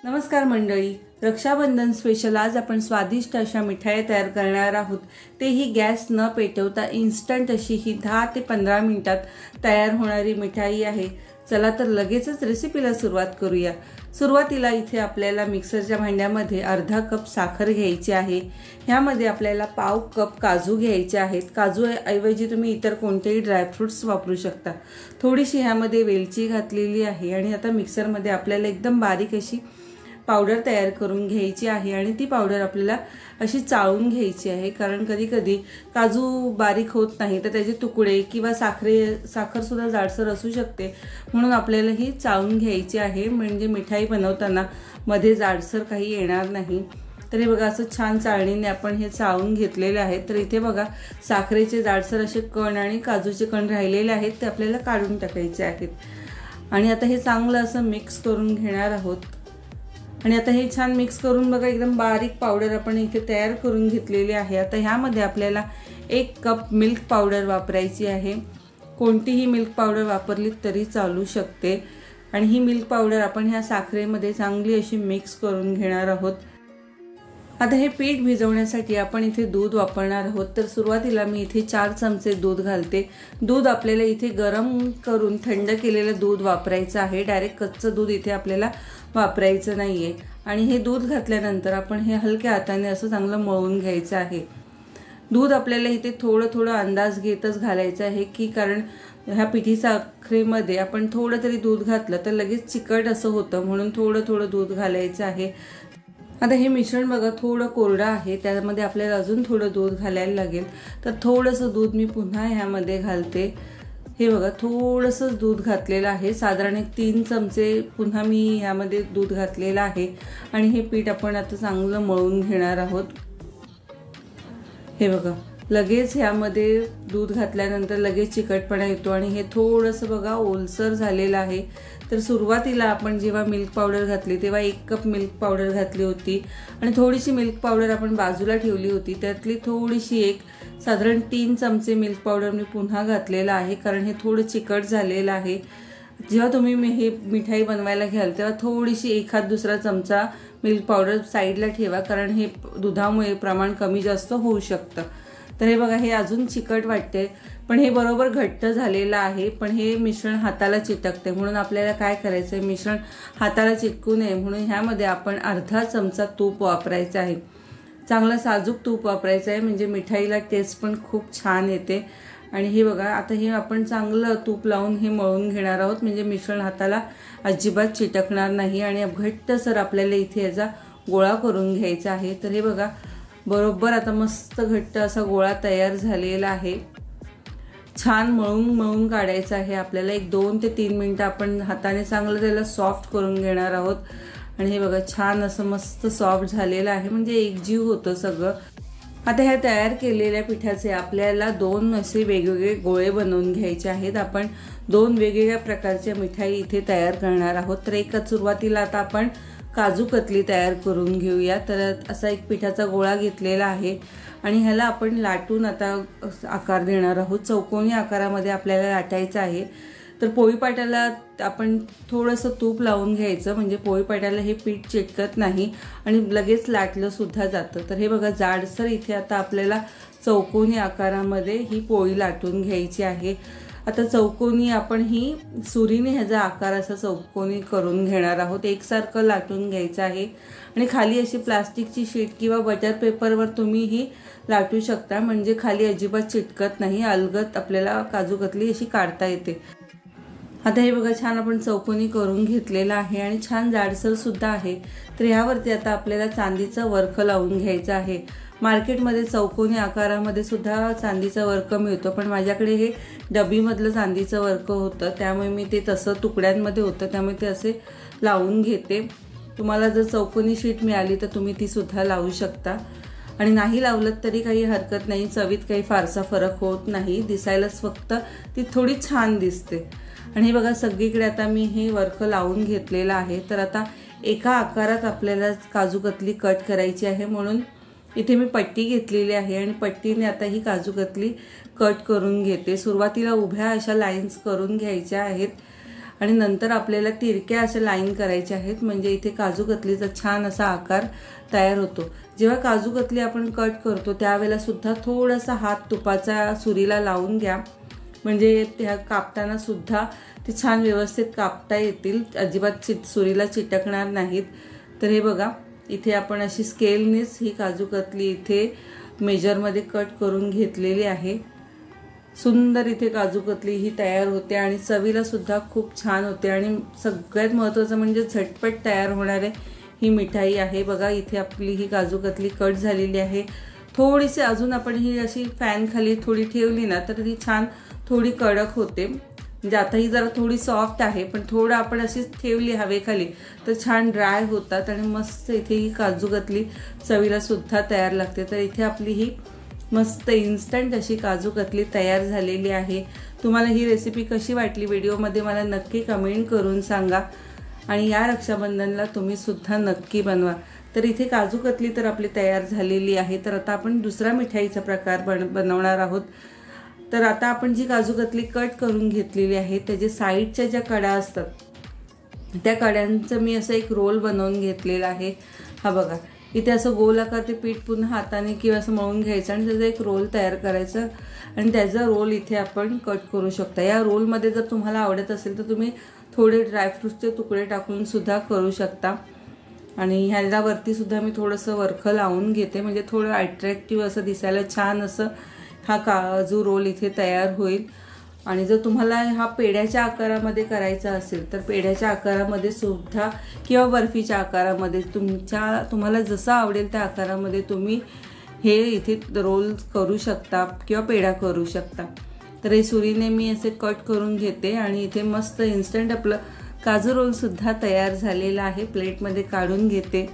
नमस्कार मंडळी, रक्षाबंधन स्पेशल आज आपण स्वादिष्ट अशा मिठाई तयार करणार आहोत। तेही गॅस न पेटवता इन्स्टंट अशी ही 10 ते 15 मिनिटात तयार होणारी मिठाई आहे। चला तर लगेचच रेसिपीला सुरुवात करूया। सुरुवातीला इथे आपल्याला मिक्सरच्या भांड्यामध्ये अर्धा कप साखर घ्यायची आहे। ह्यामध्ये आपल्याला पाव कप काजू घ्यायचे आहेत। काजू ऐवजी तुम्ही इतर कोणतेही ड्रायफ्रुट्स वापरू शकता। थोडीशी ह्यामध्ये वेलची घातलेली आहे आणि आता मिक्सरमध्ये आपल्याला एकदम बारीक अशी पावडर तयार करून घ्यायची आहे आणि ती पावडर आपल्याला अशी चाळून घ्यायची आहे, कारण कधी कधी काजू बारीक होत नाही तर त्याचे तुकडे किंवा साखर सुद्धा जाडसर असू शकते, म्हणून आपल्याला ही चाळून घ्यायची आहे म्हणजे मिठाई बनवताना मध्ये जाडसर काही येणार नाही। तर हे बघा, असं छान चाळणीने आपण हे चाळून घेतलेले आहे। तर इथे बघा साखरेचे जाडसर असे कण आणि काजूचे कण राहिलेले आहेत ते आपल्याला काढून टाकायचे आहेत आणि आता हे चांगलं असं मिक्स करून घेणार आहोत। आणि आता हे छान मिक्स करून बघा एकदम बारीक पावडर आपण इथे तयार करून घेतलेली आहे। आता ह्यामध्ये आपल्याला 1 कप मिल्क पावडर वापरायची आहे। कोणतीही मिल्क पावडर वापरली तरी चालू शकते आणि ही मिल्क पावडर आपण ह्या साखरेमध्ये चांगली अशी मिक्स करून घेणार आहोत। आता हे पीठ भिजवण्यासाठी आपण इथे दूध वापरणार आहोत। तर सुरुवातीला मी इथे 4 चमचे दूध घालते। दूध आपल्याला इथे गरम करून थंड केलेलं दूध वापरायचं आहे, डायरेक्ट कच्चं दूध इथे आपल्याला वापरायचं नाहीये। आणि हे दूध घातल्यानंतर आपण हे हलक्या हाताने असं चांगलं मळून घ्यायचं आहे। दूध आपल्याला इथे थोडं थोडं अंदाज घेतच घालायचं आहे, की कारण ह्या पिठी साखरेमध्ये आपण थोडं तरी दूध घातलं तर लगेच चिकट असं होतं, म्हणून थोडं थोडं दूध घालायचं आहे। आता हे मिश्रण बघा थोडं कोरडं आहे, त्यामध्ये आपल्याला अजून थोडं दूध घालायला लागेल। तर थोडंसं दूध मी पुन्हा ह्यामध्ये घालते। हे बघा थोडंसं दूध घातलेलं आहे, साधारण 3 चमचे पुन्हा मी ह्यामध्ये दूध घातलेलं आहे आणि हे पीठ आपण आता चांगलं मळून घेणार आहोत। हे बघा लगेच ह्यामध्ये दूध घातल्यानंतर लगेच चिकटपणा येतो आणि हे थोडंसं बघा ओलसर झालेलं आहे। तर सुरुवातीला आपण जेव्हा मिल्क पावडर घातली तेव्हा 1 कप मिल्क पावडर घातली होती आणि थोडीशी मिल्क पावडर आपण बाजूला ठेवली होती, त्यातली थोडीशी साधारण 3 चमचे मिल्क पावडर मी पुन्हा घातलेलं आहे, कारण हे थोडं चिकट झालेलं आहे। जेव्हा तुम्ही हे मिठाई बनवायला घ्याल तेव्हा थोडीशी एखाद दुसरा चमचा मिल्क पावडर साईडला ठेवा, कारण हे दुधामुळे प्रमाण कमी जास्त होऊ शकतं। तर हे बघा हे अजून चिकट वाटते, पण हे बरोबर घट्ट झालेलं आहे, पण हे मिश्रण हाताला चिटकते, म्हणून आपल्याला काय करायचं आहे, मिश्रण हाताला चिटकू नये म्हणून ह्यामध्ये आपण अर्धा चमचा तूप वापरायचं आहे। चांगलं साजूक तूप वापरायचं आहे, म्हणजे मिठाईला टेस्ट पण खूप छान येते। आणि हे बघा आता हे आपण चांगलं तूप लावून हे मळून घेणार आहोत, म्हणजे मिश्रण हाताला अजिबात चिटकणार नाही आणि घट्टसर आपल्याला इथे याचा गोळा करून घ्यायचा आहे। तर हे बघा बरोबर आता मस्त घट्ट असा गोळा तयार झालेला आहे। छान मळून काढायचा आहे आपल्याला। 2 ते 3 मिनिटं आपण हाताने चांगलं त्याला सॉफ्ट करून घेणार आहोत आणि हे बघा छान असं मस्त सॉफ्ट झालेलं आहे, म्हणजे एकजीव होतं सगळं। आता ह्या तयार केलेल्या पिठाचे आपल्याला 2 असे वेगवेगळे गोळे बनवून घ्यायचे आहेत। आपण 2 वेगवेगळ्या प्रकारच्या मिठाई इथे तयार करणार आहोत। तर एका सुरुवातीला आता आपण काजू कतली तयार करून घेऊया। तर असा एक पिठाचा गोळा घेतलेला आहे आणि ह्याला आपण लाटून आता आकार देणार आहोत। चौकोनी आकारामध्ये आपल्याला लाटायचं आहे। तर पोळीपाट्याला आपण थोडंसं तूप लावून घ्यायचं, म्हणजे पोळीपाट्याला हे पीठ चिटकत नाही आणि लगेच लाटलं सुद्धा जातं। तर हे बघा जाडसर इथे आता आपल्याला चौकोनी आकारामध्ये ही पोळी लाटून घ्यायची आहे। आता चौकोनी आपण ही सुरीने ह्याचा आकार असा चौकोनी करून घेणार आहोत। एकसारखं लाटून घ्यायचं आहे आणि खाली अशी प्लास्टिकची शीट किंवा बटर पेपरवर तुम्ही ही लाटू शकता, म्हणजे खाली अजिबात चिटकत नाही, अलगद आपल्याला काजू कतली अशी काढता येते। आता हे बघा छान आपण चौकोनी करून घेतलेला आहे आणि छान जाडसर सुद्धा आहे। तर ह्यावरती आता आपल्याला चांदीचा वर्क लावून घ्यायचा आहे। मार्केटमध्ये चौकोनी आकारामध्ये सुद्धा चांदीचा वर्क मिळतो, पण माझ्याकडे हे डबीमधलं चांदीचं वर्क होतं, त्यामुळे मी ते तसं तुकड्यांमध्ये होतं त्यामुळे ते असे लावून घेते। तुम्हाला जर चौकोनी शीट मिळाली तर तुम्ही ती सुद्धा लावू शकता आणि नाही लावलं तरी काही हरकत नाही, चवीत काही फारसा फरक होत नाही, दिसायलाच फक्त ती थोडी छान दिसते। आणि हे बघा सगळीकडे आता मी हे वर्क लावून घेतलेलं आहे। तर आता एका आकारात आपल्याला काजू कतली कट करायची आहे, म्हणून इथे मी पट्टी घेतलेली आहे आणि पट्टीने आता ही काजू कतली कट करून घेते। सुरुवातीला उभ्या अशा लाईन्स करून घ्यायच्या आहेत आणि नंतर आपल्याला तिरक्या अशा लाईन करायच्या आहेत, म्हणजे इथे काजू कतलीचा छान असा आकार तयार होतो। जेव्हा काजू कतली आपण कट करतो त्यावेळेला सुद्धा थोडासा हात तुपाचा सुरीला लावून घ्या, म्हणजे त्या कापताना सुद्धा ते छान व्यवस्थित कापता येतील, अजिबात सुरीला चिटकणार नाहीत। तर हे बघा, इथे आपण अशी स्केलनेच ही काजू कतली इथे मेजरमध्ये कट करून घेतलेली आहे। सुंदर इथे काजू कतली ही तयार होते आणि चवीला सुद्धा खूप छान होते आणि सगळ्यात महत्त्वाचं म्हणजे झटपट तयार होणारे ही मिठाई आहे। बघा, इथे आपली ही काजू कतली कट झालेली आहे। थोडीशी अजून आपण ही अशी फॅन खाली थोडी ठेवली ना तर ती छान थोडी कडक होते, म्हणजे आता ही जरा थोडी सॉफ्ट आहे, पण थोडं आपण अशी ठेवली हवेखाली तर छान ड्राय होतात आणि मस्त इथे ही काजू कतली चवीला सुद्धा तयार लागते। तर इथे आपली ही मस्त इन्स्टंट अशी काजू कतली तयार झालेली आहे। तुम्हाला ही रेसिपी कशी वाटली व्हिडिओमध्ये मला नक्की कमेंट करून सांगा आणि या रक्षाबंधनला तुम्ही सुद्धा नक्की बनवा। तर इथे काजू कतली तर आपली तयार झालेली आहे। तर आता आपण दुसरा मिठाईचा प्रकार बनवणार आहोत। तर आता आपण जी काजू कतली कट करून घेतलेली आहे त्याचे साईडच्या ज्या कडा असतात त्या कड्यांचं मी असं एक रोल बनवून घेतलेला आहे। हा बघा, इथे असं गोल आकार ते पीठ पुन्हा हाताने किंवा असं मळून घ्यायचं आणि त्याचा एक रोल तयार करायचा आणि त्याचा रोल इथे आपण कट करू शकता। या रोलमध्ये जर तुम्हाला आवडत असेल तर तुम्ही थोडे ड्रायफ्रूट्सचे तुकडे टाकून सुद्धा करू शकता आणि ह्याला वरती सुद्धा मी थोडंसं वरखं लावून घेते, म्हणजे थोडं अट्रॅक्टिव्ह असं दिसायला छान असं हा काजू रोल इथे तयार होईल। आणि जर तुम्हाला हा पेढ्याच्या आकारामध्ये करायचा असेल तर पेढ्याच्या आकारामध्ये सुद्धा किंवा बर्फीच्या आकारामध्ये तुम्हाला जसं आवडेल त्या आकारामध्ये तुम्ही हे इथे रोल करू शकता किंवा पेढा करू शकता। तर हे सुरीने मी असे कट करून घेते आणि इथे मस्त इन्स्टंट आपलं काजू रोल सुद्धा तयार झालेला आहे। प्लेटमध्ये काढून घेते।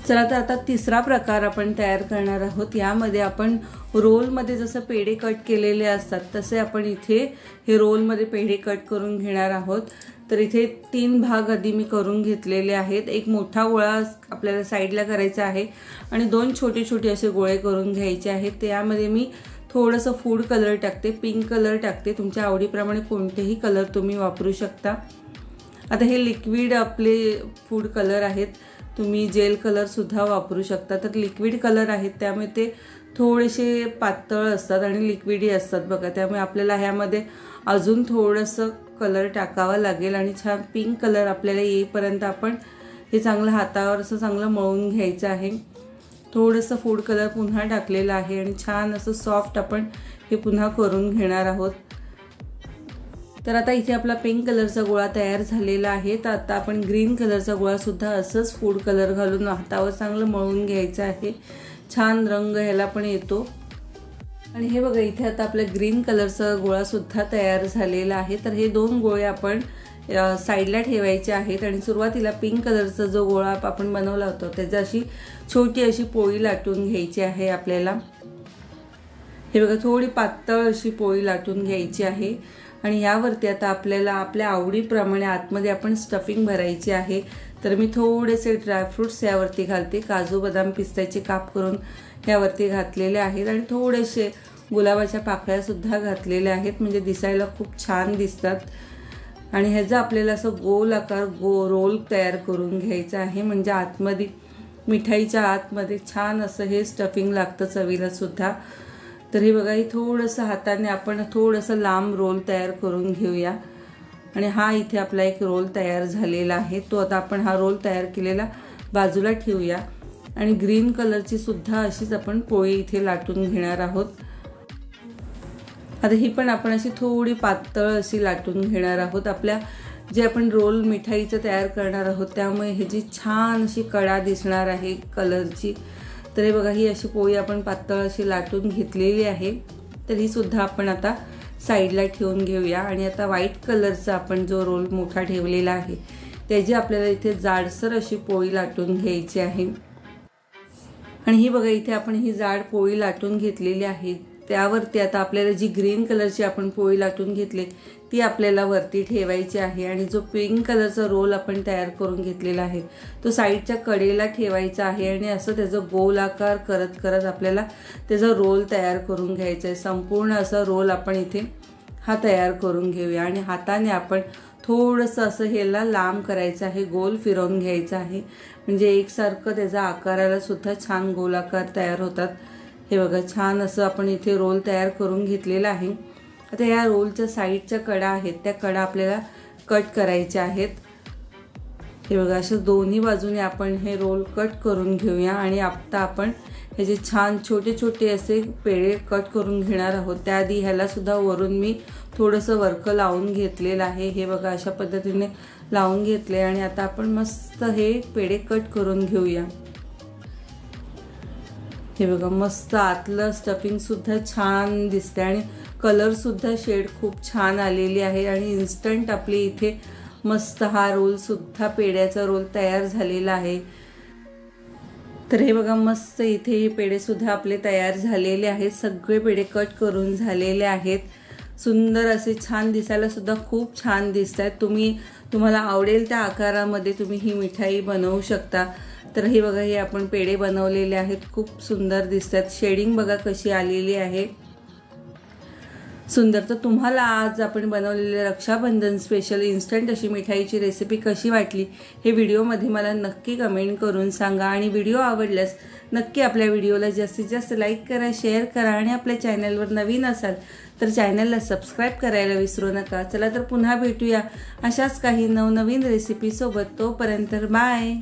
चला, तर आता तिसरा प्रकार आपण तयार करणार आहोत। यामध्ये आपण रोलमध्ये जसं पेढे कट केलेले असतात तसे आपण इथे हे रोलमध्ये पेढे कट करून घेणार आहोत। तर इथे 3 भाग आधी मी करून घेतलेले आहेत। एक मोठा गोळा आपल्याला साईडला करायचा आहे आणि 2 छोटे छोटे असे गोळे करून घ्यायचे आहेत। त्यामध्ये मी थोडंसं फूड कलर टाकते, पिंक कलर टाकते, तुमच्या आवडीप्रमाणे कोणतेही कलर तुम्ही वापरू शकता। आता हे लिक्विड आपले फूड कलर आहेत, तुम्ही जेल कलर सुद्धा वापरू शकता। तर लिक्विड कलर आहेत त्यामुळे ते थोडेसे पातळ असतात आणि लिक्विडी असतात बघा, त्यामुळे आपल्याला ह्यामध्ये अजून थोडंसं कलर टाकावा लागेल आणि छान पिंक कलर आपल्याला येईपर्यंत आपण हे चांगलं हातावर असं चांगलं मळून घ्यायचं आहे। थोडंसं फूड कलर पुन्हा टाकलेला आहे आणि छान असं सॉफ्ट आपण हे पुन्हा करून घेणार आहोत। तर आता इथे आपला पिंक कलरचा गोळा तयार झालेला आहे। तर आता आपण ग्रीन कलरचा गोळा सुद्धा असंच फूड कलर घालून हातावर चांगलं मळून घ्यायचं आहे, छान रंग ह्याला पण येतो। आणि हे बघा, इथे आता आपला ग्रीन कलरचा गोळा सुद्धा तयार झालेला आहे। तर हे 2 गोळे आपण साईडला ठेवायचे आहेत आणि सुरुवातीला पिंक कलरचा जो गोळा आपण बनवला होता त्याची अशी छोटी अशी पोळी लाटून घ्यायची आहे आपल्याला। हे बघा, थोडी पातळ अशी पोळी लाटून घ्यायची आहे आणि यावरती आता आपल्याला आपल्या आवडीप्रमाणे आतमध्ये आपण स्टफिंग भरायची आहे। तर मी थोडेसे ड्रायफ्रूट्स यावरती घालते, काजू बदाम पिस्त्याचे काप करून यावरती घातलेले आहेत आणि थोडेसे गुलाबाच्या पाकळ्या सुद्धा घातलेल्या आहेत, म्हणजे दिसायला खूप छान दिसतात। आणि ह्याचा आपल्याला असं गोल आकार रोल तयार करून घ्यायचा आहे, म्हणजे आतमध्ये मिठाईच्या आतमध्ये छान असं हे स्टफिंग लागतं चवीला सुद्धा। तर हे बघा, हे थोडंसं हाताने आपण थोडंसं लांब रोल तयार करून घेऊया आणि हा इथे आपला एक रोल तयार झालेला आहे। तो आता आपण हा रोल तयार केलेला बाजूला ठेवूया आणि ग्रीन कलरची सुद्धा अशीच आपण पोळी इथे लाटून घेणार आहोत। आता ही पण आपण अशी थोडी पातळ अशी लाटून घेणार आहोत। आपल्या जे आपण रोल मिठाईचं तयार करणार आहोत त्यामुळे ह्याची छान अशी कडा दिसणार आहे कलरची। तर हे बघा, ही अशी पोळी आपण पातळ अशी लाटून घेतलेली आहे। तर ही सुद्धा आपण आता साईडला ठेवून घेऊया आणि आता व्हाईट कलरचा आपण जो रोल मोठा ठेवलेला आहे त्याची आपल्याला इथे जाडसर अशी पोळी लाटून घ्यायची आहे। आणि ही बघा, इथे आपण ही जाड पोळी लाटून घेतलेली आहे। त्यावरती आता आपल्याला जी ग्रीन कलरची आपण पोळी लाटून घेतली ती आपल्याला वरती ठेवायची आहे आणि जो पिंक कलरचा रोल आपण तयार करून घेतलेला आहे तो साईडच्या कडेला ठेवायचा आहे आणि असं त्याचा गोल आकार करत करत आपल्याला त्याचा रोल तयार करून घ्यायचा आहे। संपूर्ण असा रोल आपण इथे हा तयार करून घेऊया आणि हाताने आपण थोडंसं असं ह्याला लांब करायचं आहे, गोल फिरवून घ्यायचं आहे, म्हणजे एकसारखं त्याचा आकाराला सुद्धा छान गोलाकार तयार होतात। हे बघा छान असं आपण इथे रोल तयार करून घेतलेला आहे। आता या रोलच्या साईडच्या कडा आहेत त्या कडा आपल्याला कट करायच्या आहेत। हे बघा अशा दोन्ही बाजूने आपण हे रोल कट करून घेऊया आणि आता आपण ह्याचे छान छोटे छोटे असे पेढे कट करून घेणार आहोत। त्याआधी ह्याला सुद्धा वरून मी थोडंसं वर्क लावून घेतलेलं आहे। हे बघा अशा पद्धतीने लावून घेतले आणि आता आपण मस्त हे पेढे कट करून घेऊया। हे बघा मस्त आतलं स्टफिंग सुद्धा छान दिसते आणि कलर सुद्धा शेड खूप छान आलेली आहे आणि इन्स्टंट आपली इथे मस्त हा रोल सुद्धा पेढ्याचा रोल तयार झालेला आहे। तर हे बघा मस्त इथे हे पेढे सुद्धा आपले तयार झालेले आहेत। सगळे पेढे कट करून झालेले आहेत। सुंदर असे छान दिसायला सुद्धा खूप छान दिसतात। तुम्हाला आवडेल त्या आकारामध्ये तुम्ही ही मिठाई बनवू शकता। तर हे बघा हे आपण पेढे बनवलेले आहेत, खूप सुंदर दिसतात। शेडिंग बघा कशी आलेली आहे, सुंदर। तर तुम्हाला आज आपण बनवलेले रक्षाबंधन स्पेशल इन्स्टंट अशी मिठाईची रेसिपी कशी वाटली हे व्हिडिओमध्ये मला नक्की कमेंट करून सांगा आणि व्हिडिओ आवडल्यास नक्की आपल्या व्हिडिओला जास्तीत जास्त लाईक करा, शेअर करा आणि आपल्या चॅनलवर नवीन असाल तर चॅनलला सबस्क्राईब करायला विसरू नका। चला तर पुन्हा भेटूया अशाच काही नवनवीन रेसिपीसोबत। तोपर्यंत बाय।